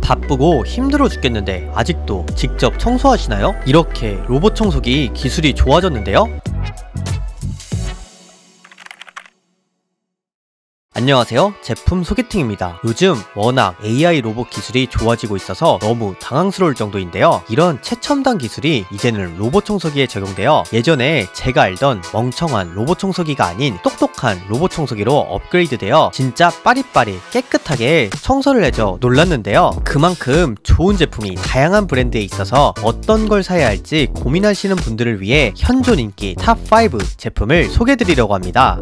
바쁘고 힘들어 죽겠는데 아직도 직접 청소하시나요? 이렇게 로봇 청소기 기술이 좋아졌는데요? 안녕하세요, 제품 소개팅입니다. 요즘 워낙 AI 로봇 기술이 좋아지고 있어서 너무 당황스러울 정도인데요. 이런 최첨단 기술이 이제는 로봇 청소기에 적용되어 예전에 제가 알던 멍청한 로봇 청소기가 아닌 똑똑한 로봇 청소기로 업그레이드되어 진짜 빠릿빠릿 깨끗하게 청소를 해줘 놀랐는데요. 그만큼 좋은 제품이 다양한 브랜드에 있어서 어떤 걸 사야 할지 고민하시는 분들을 위해 현존 인기 탑5 제품을 소개해드리려고 합니다.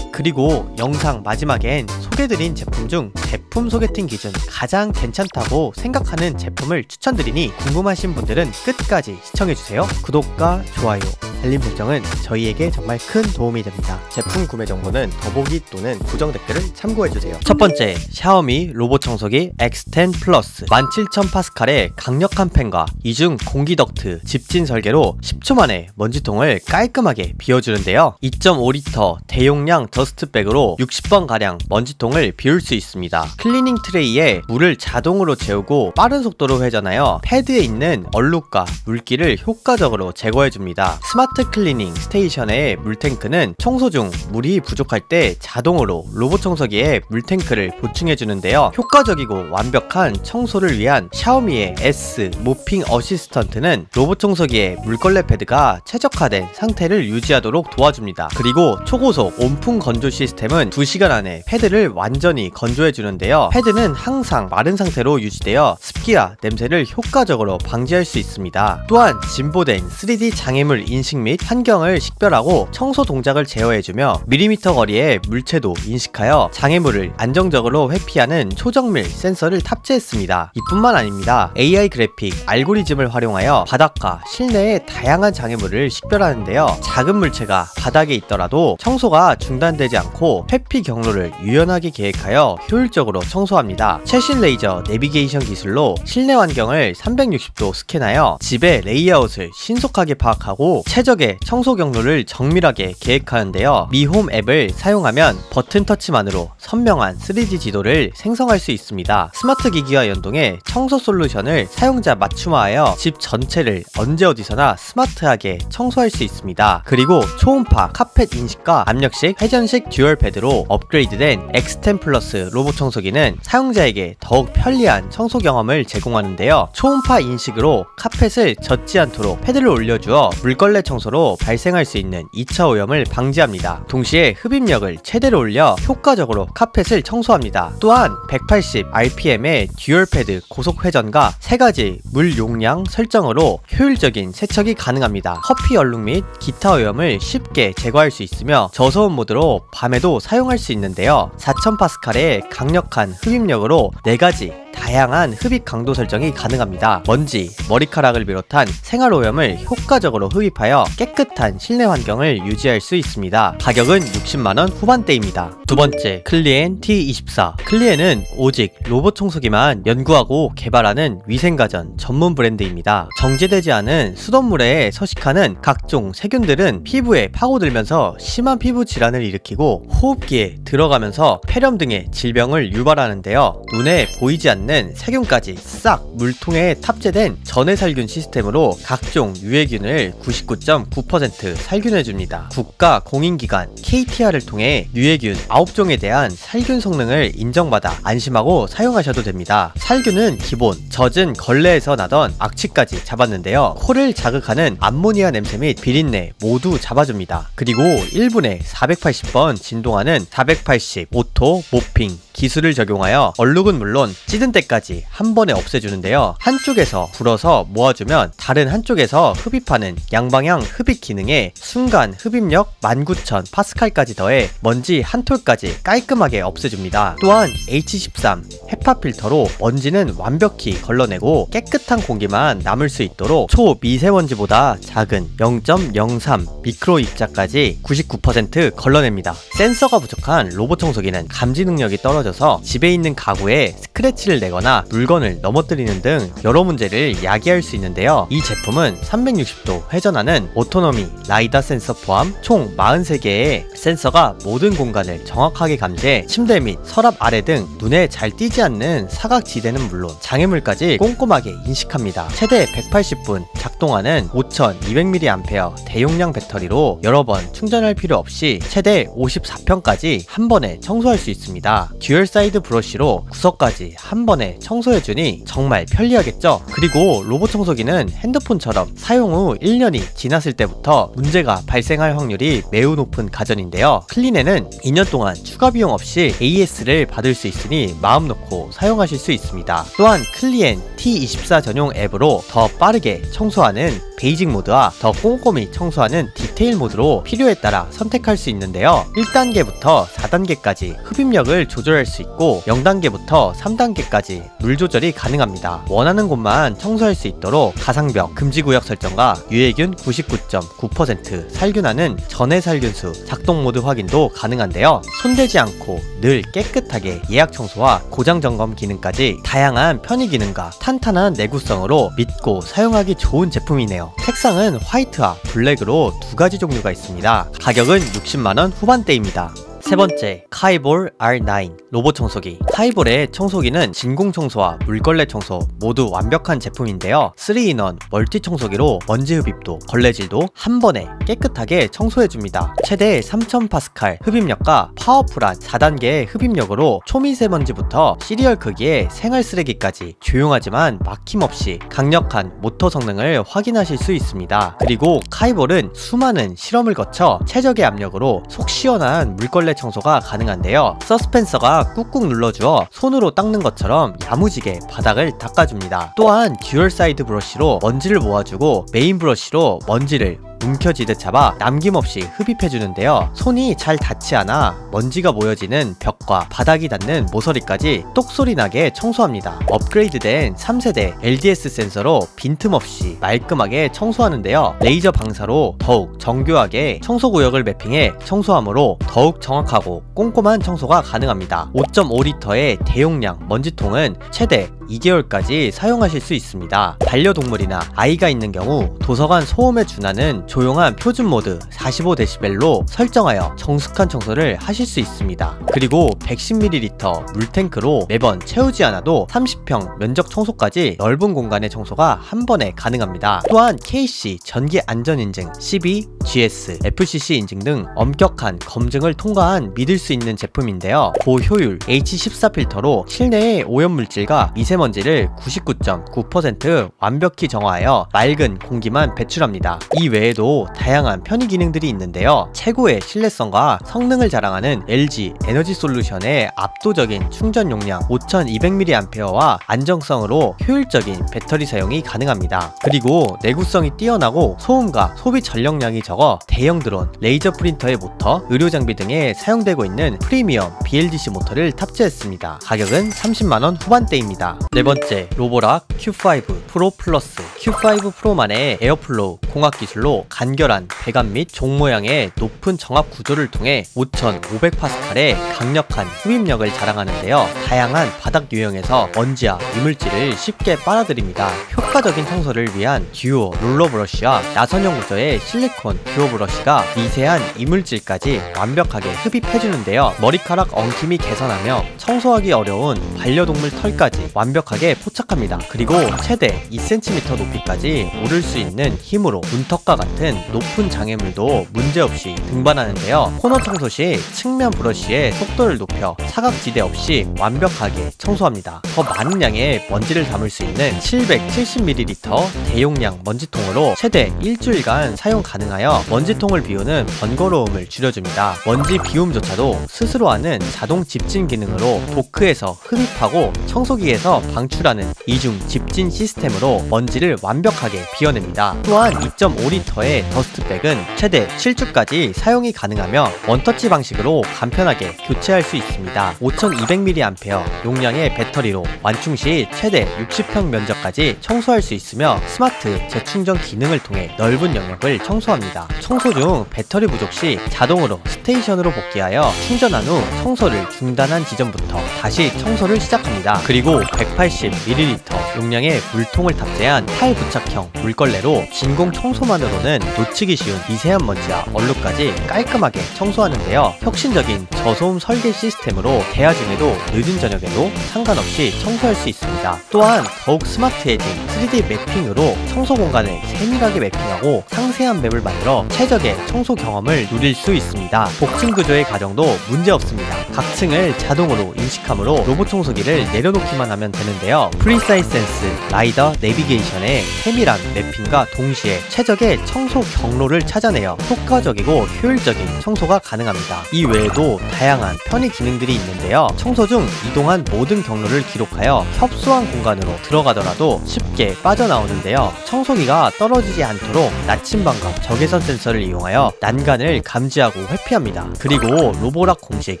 그리고 영상 마지막엔 소개드린 제품 중 제품 소개팅 기준 가장 괜찮다고 생각하는 제품을 추천드리니 궁금하신 분들은 끝까지 시청해주세요. 구독과 좋아요, 알림 설정은 저희에게 정말 큰 도움이 됩니다. 제품 구매 정보는 더보기 또는 고정 댓글을 참고해주세요. 첫 번째, 샤오미 로봇 청소기 X10 플러스 17,000파스칼의 강력한 팬과 이중 공기 덕트 집진 설계로 10초 만에 먼지통을 깔끔하게 비워주는데요. 2.5리터 대용량 더스트백으로 60번가량 먼지통을 비울 수 있습니다. 클리닝 트레이에 물을 자동으로 채우고 빠른 속도로 회전하여 패드에 있는 얼룩과 물기를 효과적으로 제거해줍니다. 스마트 클리닝 스테이션의 물탱크는 청소 중 물이 부족할 때 자동으로 로봇 청소기에 물탱크를 보충해주는데요. 효과적이고 완벽한 청소를 위한 샤오미의 S 모핑 어시스턴트는 로봇 청소기의 물걸레 패드가 최적화된 상태를 유지하도록 도와줍니다. 그리고 초고속 온풍 건조 시스템은 2시간 안에 패드를 완전히 건조해주는데요. 패드는 항상 마른 상태로 유지되어 습기와 냄새를 효과적으로 방지할 수 있습니다. 또한 진보된 3D 장애물 인식 및 환경을 식별하고 청소 동작을 제어해주며 밀리미터 거리의 물체도 인식하여 장애물을 안정적으로 회피하는 초정밀 센서를 탑재했습니다. 이뿐만 아닙니다. AI 그래픽 알고리즘을 활용하여 바닥과 실내의 다양한 장애물을 식별하는데요. 작은 물체가 바닥에 있더라도 청소가 중단되지 않고 회피 경로를 유연하게 계획하여 효율적으로 청소합니다. 최신 레이저 내비게이션 기술로 실내 환경을 360도 스캔하여 집의 레이아웃을 신속하게 파악하고 최적의 청소 경로를 정밀하게 계획하는데요. 미홈 앱을 사용하면 버튼 터치만으로 선명한 3D 지도를 생성할 수 있습니다. 스마트 기기와 연동해 청소 솔루션을 사용자 맞춤화하여 집 전체를 언제 어디서나 스마트하게 청소할 수 있습니다. 그리고 초음파 카펫 인식과 압력식 회전식 듀얼 패드로 업그레이드된 X10 플러스 로봇 청소기는 사용자에게 더욱 편리한 청소 경험을 제공하는데요. 초음파 인식으로 카펫을 젖지 않도록 패드를 올려주어 물걸레 청소로 발생할 수 있는 2차 오염을 방지합니다. 동시에 흡입력을 최대로 올려 효과적으로 카펫을 청소합니다. 또한 180rpm의 듀얼 패드 고속 회전과 3가지 물 용량 설정으로 효율적인 세척이 가능합니다. 커피 얼룩 및 기타 오염을 쉽게 제거할 수 있으며 저소음 모드로 밤에도 사용할 수 있는데요. 4000파스칼의 강력한 흡입력으로 4가지 다양한 흡입 강도 설정이 가능합니다. 먼지, 머리카락을 비롯한 생활오염을 효과적으로 흡입하여 깨끗한 실내 환경을 유지할 수 있습니다. 가격은 60만원 후반대입니다. 두 번째, 클리엔 T24. 클리엔은 오직 로봇 청소기만 연구하고 개발하는 위생가전 전문 브랜드입니다. 정제되지 않은 수돗물에 서식하는 각종 세균들은 피부에 파고들면서 심한 피부 질환을 일으키고 호흡기에 들어가면서 폐렴 등의 질병을 유발하는데요. 눈에 보이지 않는 세균까지 싹 물통에 탑재된 전해살균 시스템으로 각종 유해균을 99.9% 살균해줍니다. 국가 공인기관 KTR을 통해 유해균 9종에 대한 살균 성능을 인정받아 안심하고 사용하셔도 됩니다. 살균은 기본, 젖은 걸레에서 나던 악취까지 잡았는데요. 코를 자극하는 암모니아 냄새 및 비린내 모두 잡아줍니다. 그리고 1분에 480번 진동하는 480 오토 모핑 기술을 적용하여 얼룩은 물론 찌든 때까지 한 번에 없애주는데요. 한쪽에서 불어서 모아주면 다른 한쪽에서 흡입하는 양방향 흡입 기능에 순간 흡입력 19,000파스칼까지 더해 먼지 한 톨까지 깔끔하게 없애줍니다. 또한 H13 헤파 필터로 먼지는 완벽히 걸러내고 깨끗한 공기만 남을 수 있도록 초미세먼지보다 작은 0.03 미크로 입자까지 99% 걸러냅니다. 센서가 부족한 로봇 청소기는 감지 능력이 떨어져서 집에 있는 가구에 스크래치를 내거나 물건을 넘어뜨리는 등 여러 문제를 야기할 수 있는데요. 이 제품은 360도 회전하는 오토노미 라이다 센서 포함 총 43개의 센서가 모든 공간을 정확하게 감지해 침대 및 서랍 아래 등 눈에 잘 띄지 않는 사각지대는 물론 장애물까지 꼼꼼하게 인식합니다. 최대 180분 작동하는 5200mAh 대용량 배터리로 여러 번 충전할 필요 없이 최대 54평까지 한 번에 청소할 수 있습니다. 듀얼 사이드 브러쉬로 구석까지 한 번에 청소해주니 정말 편리하겠죠? 그리고 로봇 청소기는 핸드폰처럼 사용 후 1년이 지났을 때부터 문제가 발생할 확률이 매우 높은 가전인데요. 클린에는 2년 동안 추가 비용 없이 AS를 받을 수 있으니 마음 놓고 사용하실 수 있습니다. 또한 클리엔 T24 전용 앱으로 더 빠르게 청소하는 베이직 모드와 더 꼼꼼히 청소하는 디테일 모드로 필요에 따라 선택할 수 있는데요. 1단계부터 4단계까지 흡입력을 조절할 수 있고 0단계부터 3단계까지 물 조절이 가능합니다. 원하는 곳만 청소할 수 있도록 가상벽 금지구역 설정과 유해균 99.9% 살균하는 전해 살균수 작동 모드 확인도 가능한데요. 손대지 않고 늘 깨끗하게 예약 청소와 고장 점검 기능까지 다양한 편의 기능과 탄탄한 내구성으로 믿고 사용하기 좋은 제품이네요. 색상은 화이트와 블랙으로 두 가지 종류가 있습니다. 가격은 60만원 후반대입니다. 세 번째, 카이볼 R9 로봇 청소기. 카이볼의 청소기는 진공 청소와 물걸레 청소 모두 완벽한 제품인데요. 3인원 멀티 청소기로 먼지 흡입도 걸레질도 한 번에 깨끗하게 청소해줍니다. 최대 3000파스칼 흡입력과 파워풀한 4단계의 흡입력으로 초미세먼지부터 시리얼 크기의 생활 쓰레기까지 조용하지만 막힘없이 강력한 모터 성능을 확인하실 수 있습니다. 그리고 카이볼은 수많은 실험을 거쳐 최적의 압력으로 속 시원한 물걸레 청소가 가능한데요. 서스펜서가 꾹꾹 눌러주어 손으로 닦는 것처럼 야무지게 바닥을 닦아줍니다. 또한 듀얼 사이드 브러쉬로 먼지를 모아주고 메인 브러쉬로 먼지를 움켜쥐듯 잡아 남김없이 흡입해주는데요. 손이 잘 닿지 않아 먼지가 모여지는 벽과 바닥이 닿는 모서리까지 똑소리 나게 청소합니다. 업그레이드된 3세대 LDS 센서로 빈틈없이 말끔하게 청소하는데요. 레이저 방사로 더욱 정교하게 청소구역을 매핑해 청소함으로 더욱 정확하고 꼼꼼한 청소가 가능합니다. 5.5리터의 대용량 먼지통은 최대 2개월까지 사용하실 수 있습니다. 반려동물이나 아이가 있는 경우 도서관 소음에 준하는 조용한 표준 모드 45dB로 설정하여 정숙한 청소를 하실 수 있습니다. 그리고 110ml 물탱크로 매번 채우지 않아도 30평 면적 청소까지 넓은 공간의 청소가 한 번에 가능합니다. 또한 KC 전기 안전 인증 12, GS, FCC 인증 등 엄격한 검증을 통과한 믿을 수 있는 제품인데요. 고효율 H14 필터로 실내의 오염물질과 미세먼지를 99.9% 완벽히 정화하여 맑은 공기만 배출합니다. 이 외에도 다양한 편의 기능들이 있는데요. 최고의 신뢰성과 성능을 자랑하는 LG 에너지 솔루션의 압도적인 충전 용량 5200mAh와 안정성으로 효율적인 배터리 사용이 가능합니다. 그리고 내구성이 뛰어나고 소음과 소비 전력량이 적어 대형 드론, 레이저 프린터의 모터, 의료 장비 등에 사용되고 있는 프리미엄 BLDC 모터를 탑재했습니다. 가격은 30만원 후반대입니다. 네 번째, 로보락 Q5 프로 플러스. Q5 프로만의 에어플로우 공학 기술로 간결한 배관 및 종 모양의 높은 정압 구조를 통해 5500파스칼의 강력한 흡입력을 자랑하는데요. 다양한 바닥 유형에서 먼지와 이물질을 쉽게 빨아들입니다. 효과적인 청소를 위한 듀오 롤러 브러쉬와 나선형 구조의 실리콘 듀오 브러쉬가 미세한 이물질까지 완벽하게 흡입해주는데요. 머리카락 엉킴이 개선하며 청소하기 어려운 반려동물 털까지 완벽하게 포착합니다. 그리고 최대 2cm 높이까지 오를 수 있는 힘으로 문턱과 같은 높은 장애물도 문제없이 등반하는데요. 코너 청소 시 측면 브러쉬의 속도를 높여 사각지대 없이 완벽하게 청소합니다. 더 많은 양의 먼지를 담을 수 있는 770ml 대용량 먼지통으로 최대 일주일간 사용 가능하여 먼지통을 비우는 번거로움을 줄여줍니다. 먼지 비움조차도 스스로 하는 자동 집진 기능으로 도크에서 흡입하고 청소기에서 방출하는 이중 집진 시스템으로 먼지를 완벽하게 비워냅니다. 또한 2.5리터의 더스트백은 최대 7주까지 사용이 가능하며 원터치 방식으로 간편하게 교체할 수 있습니다. 5200mAh 용량의 배터리로 완충 시 최대 60평 면적까지 청소할 수 있으며 스마트 재충전 기능을 통해 넓은 영역을 청소합니다. 있습니다. 청소 중 배터리 부족 시 자동으로 스테이션으로 복귀하여 충전한 후 청소를 중단한 지점부터 다시 청소를 시작합니다. 그리고 180ml 용량의 물통을 탑재한 탈부착형 물걸레로 진공 청소만으로는 놓치기 쉬운 미세한 먼지와 얼룩까지 깔끔하게 청소하는데요. 혁신적인 저소음 설계 시스템으로 대야 중에도 늦은 저녁에도 상관없이 청소할 수 있습니다. 또한 더욱 스마트해진 3D 매핑으로 청소 공간을 세밀하게 매핑하고 상세한 맵을 만들어 최적의 청소 경험을 누릴 수 있습니다. 복층 구조의 가정도 문제없습니다. 각 층을 자동으로 인식하므로 로봇 청소기를 내려놓기만 하면 되는데요. 프리사이즈 센스, 라이더 내비게이션의 세밀한 매핑과 동시에 최적의 청소 경로를 찾아내어 효과적이고 효율적인 청소가 가능합니다. 이 외에도 다양한 편의 기능들이 있는데요. 청소 중 이동한 모든 경로를 기록하여 협소한 공간으로 들어가더라도 쉽게 빠져나오는데요. 청소기가 떨어지지 않도록 나침반과 적외선 센서를 이용하여 난간을 감지하고 회피합니다. 그리고 로보락 공식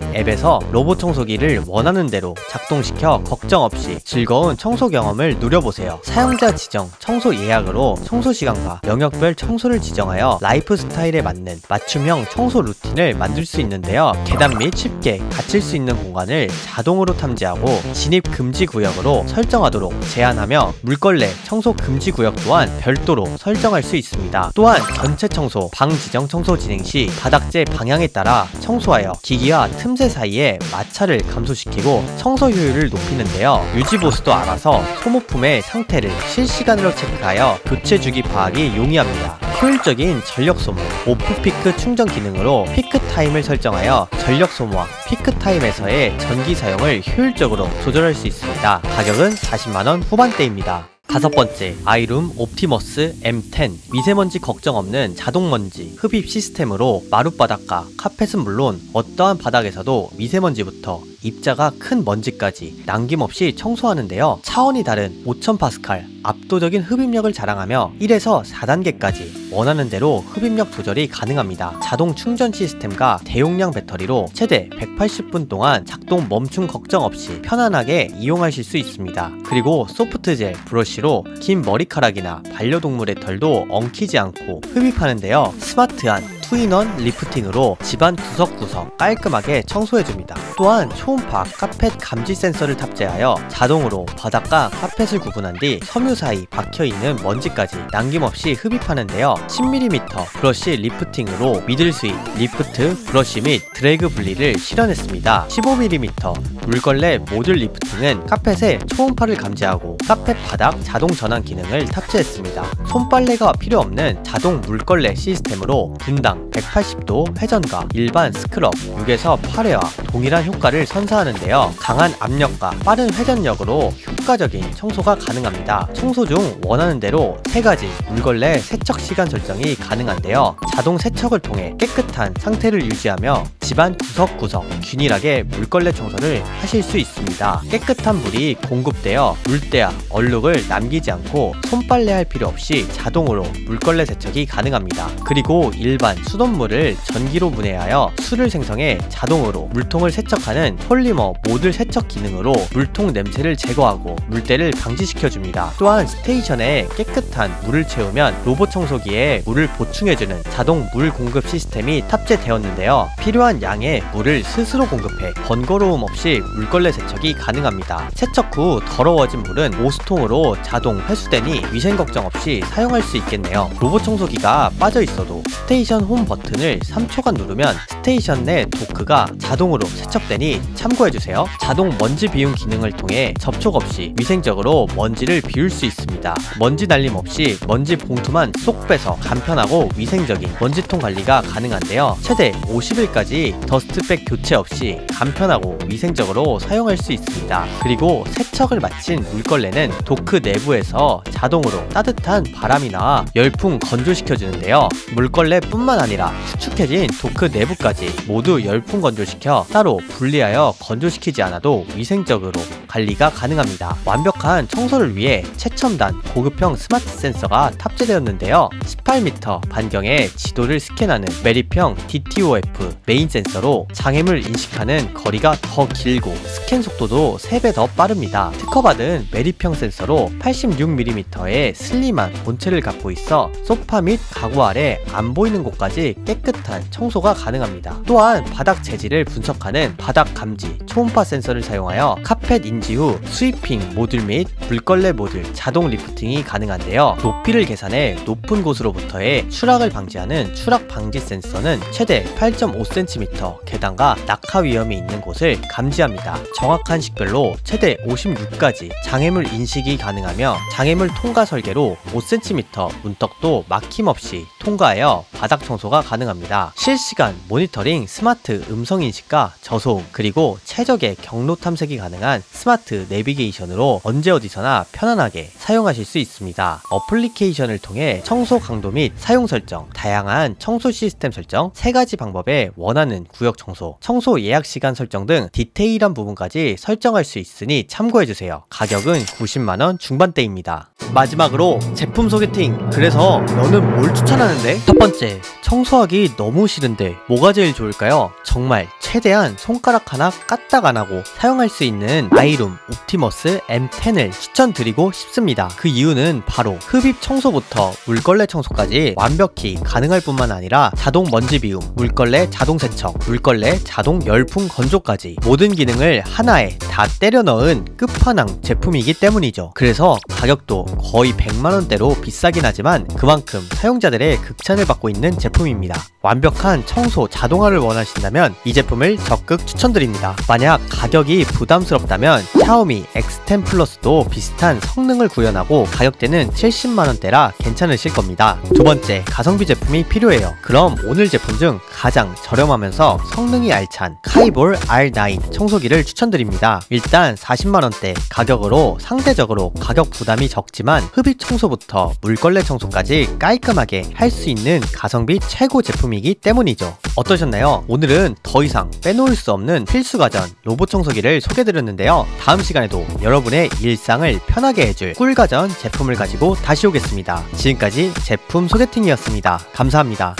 앱에서 로봇 청소기를 원하는 대로 작동시켜 걱정 없이 즐거운 청소 경험을 누려보세요. 사용자 지정 청소 예약으로 청소 시간과 영역별 청소를 지정하여 라이프 스타일에 맞는 맞춤형 청소 루틴을 만들 수 있는데요. 계단 및 쉽게 갇힐 수 있는 공간을 자동으로 탐지하고 진입 금지 구역으로 설정하도록 제한하며 물걸레 청소 금지 구역 또한 별도로 설정할 수 있습니다. 또한 전체 청소, 방 지정 청소 진행 시 바닥재 방향에 따라 청소하여 기기와 틈새 사이에 마찰을 감소시키고 청소 효율을 높이는데요. 유지보수도 알아서 소모품의 상태를 실시간으로 체크하여 교체 주기 파악이 용이합니다. 효율적인 전력 소모, 오프피크 충전 기능으로 피크 타임을 설정하여 전력 소모와 피크 타임에서의 전기 사용을 효율적으로 조절할 수 있습니다. 가격은 40만원 후반대입니다. 다섯 번째, 아이룸 옵티머스 M10 미세먼지 걱정 없는 자동먼지 흡입 시스템으로 마룻바닥과 카펫은 물론 어떠한 바닥에서도 미세먼지부터 입자가 큰 먼지까지 남김없이 청소하는데요. 차원이 다른 5000파스칼 압도적인 흡입력을 자랑하며 1에서 4단계까지 원하는 대로 흡입력 조절이 가능합니다. 자동 충전 시스템과 대용량 배터리로 최대 180분 동안 작동 멈춤 걱정 없이 편안하게 이용하실 수 있습니다. 그리고 소프트젤 브러쉬로 긴 머리카락이나 반려동물의 털도 엉키지 않고 흡입하는데요. 스마트한 투인원 리프팅으로 집안 구석구석 깔끔하게 청소해줍니다. 또한 초음파 카펫 감지 센서를 탑재하여 자동으로 바닥과 카펫을 구분한 뒤 섬유 사이 박혀있는 먼지까지 남김없이 흡입하는데요. 10mm 브러쉬 리프팅으로 미들 스윗, 리프트, 브러쉬 및 드래그 분리를 실현했습니다. 15mm 물걸레 모듈 리프팅은 카펫의 초음파를 감지하고 카펫 바닥 자동 전환 기능을 탑재했습니다. 손빨래가 필요 없는 자동 물걸레 시스템으로 분당 180도 회전과 일반 스크럽 6에서 8회와 동일한 효과를 선사하는데요. 강한 압력과 빠른 회전력으로 효과적인 청소가 가능합니다. 청소 중 원하는 대로 3가지 물걸레 세척 시간 설정이 가능한데요. 자동 세척을 통해 깨끗한 상태를 유지하며 집안 구석구석 균일하게 물걸레 청소를 하실 수 있습니다. 깨끗한 물이 공급되어 물때와 얼룩을 남기지 않고 손빨래할 필요 없이 자동으로 물걸레 세척이 가능합니다. 그리고 일반 수돗물을 전기로 분해하여 수를 생성해 자동으로 물통을 세척하는 폴리머 모듈 세척 기능으로 물통 냄새를 제거하고 물때를 방지시켜줍니다. 또한 스테이션에 깨끗한 물을 채우면 로봇 청소기에 물을 보충해주는 자동 물 공급 시스템이 탑재되었는데요. 필요한 양의 물을 스스로 공급해 번거로움 없이 물걸레 세척이 가능합니다. 세척 후 더러워진 물은 오수통으로 자동 회수되니 위생 걱정 없이 사용할 수 있겠네요. 로봇 청소기가 빠져있어도 스테이션 홈 버튼을 3초간 누르면 스테이션 내 도크가 자동으로 세척되니 참고해주세요. 자동 먼지 비움 기능을 통해 접촉 없이 위생적으로 먼지를 비울 수 있습니다. 먼지 날림 없이 먼지 봉투만 쏙 빼서 간편하고 위생적인 먼지통 관리가 가능한데요. 최대 50일까지 더스트백 교체 없이 간편하고 위생적으로 사용할 수 있습니다. 그리고 세척을 마친 물걸레는 도크 내부에서 자동으로 따뜻한 바람이 나와 열풍 건조시켜주는데요. 물걸레 뿐만 아니라 수축해진 도크 내부까지 모두 열풍 건조시켜 따로 분리하여 건조시키지 않아도 위생적으로 관리가 가능합니다. 완벽한 청소를 위해 최첨단 고급형 스마트 센서가 탑재되었는데요. 18m 반경의 지도를 스캔하는 매립형 DTOF 메인 센서로 장애물 인식하는 거리가 더 길고 스캔 속도도 3배 더 빠릅니다. 특허받은 매립형 센서로 86mm의 슬림한 본체를 갖고 있어 소파 및 가구 아래 안 보이는 곳까지 깨끗한 청소가 가능합니다. 또한 바닥 재질을 분석하는 바닥 감지 초음파 센서를 사용하여 카펫 인지 후 스위핑 모듈 및 물걸레 모듈 자동 리프팅이 가능한데요. 높이를 계산해 높은 곳으로부터의 추락을 방지하는 추락 방지 센서는 최대 8.5cm 계단과 낙하 위험이 있는 곳을 감지합니다. 정확한 식별로 최대 56가지 장애물 인식이 가능하며 장애물 통과 설계로 5cm 문턱도 막힘없이 통과하여 바닥 청소가 가능합니다. 실시간 모니터링 스마트 음성 인식과 저소음 그리고 최적의 경로 탐색이 가능한 스마트 내비게이션으로 언제 어디서나 편안하게 사용하실 수 있습니다. 어플리케이션을 통해 청소 강도 및 사용 설정, 다양한 청소 시스템 설정, 3가지 방법에 원하는 구역 청소, 청소 예약 시간 설정 등 디테일한 부분까지 설정할 수 있으니 참고해주세요. 가격은 90만원 중반대입니다. 마지막으로 제품 소개팅. 그래서 너는 뭘 추천하는데? 첫 번째, 청소하기 너무 싫은데 뭐가 제일 좋을까요? 정말 최대한 손가락 하나 까딱 안 하고 사용할 수 있는 아이룸 옵티머스 M10을 추천드리고 싶습니다. 그 이유는 바로 흡입 청소부터 물걸레 청소까지 완벽히 가능할 뿐만 아니라 자동 먼지 비움, 물걸레 자동 세척, 물걸레 자동 열풍 건조까지 모든 기능을 하나에 다 때려 넣은 끝판왕 제품이기 때문이죠. 그래서 가격도 거의 100만원대로 비싸긴 하지만 그만큼 사용자들의 극찬을 받고 있는 제품입니다. 완벽한 청소 자동화를 원하신다면 이 제품을 적극 추천드립니다. 만약 가격이 부담스럽다면 샤오미 X10 플러스도 비슷한 성능을 구현하고 가격대는 70만원대라 괜찮으실 겁니다. 두 번째, 가성비 제품이 필요해요. 그럼 오늘 제품 중 가장 저렴하면서 성능이 알찬 카이볼 R9 청소기를 추천드립니다. 일단 40만원대 가격으로 상대적으로 가격 부담이 적지만 흡입 청소부터 물걸레 청소까지 깔끔하게 할 수 있는 가성비 최고 제품이기 때문이죠. 어떠셨나요? 오늘은 더 이상 빼놓을 수 없는 필수 가전 로봇 청소기를 소개드렸는데요. 다음 시간에도 여러분의 일상을 편하게 해줄 꿀가전 제품을 가지고 다시 오겠습니다. 지금까지 제품 소개팅이었습니다. 감사합니다.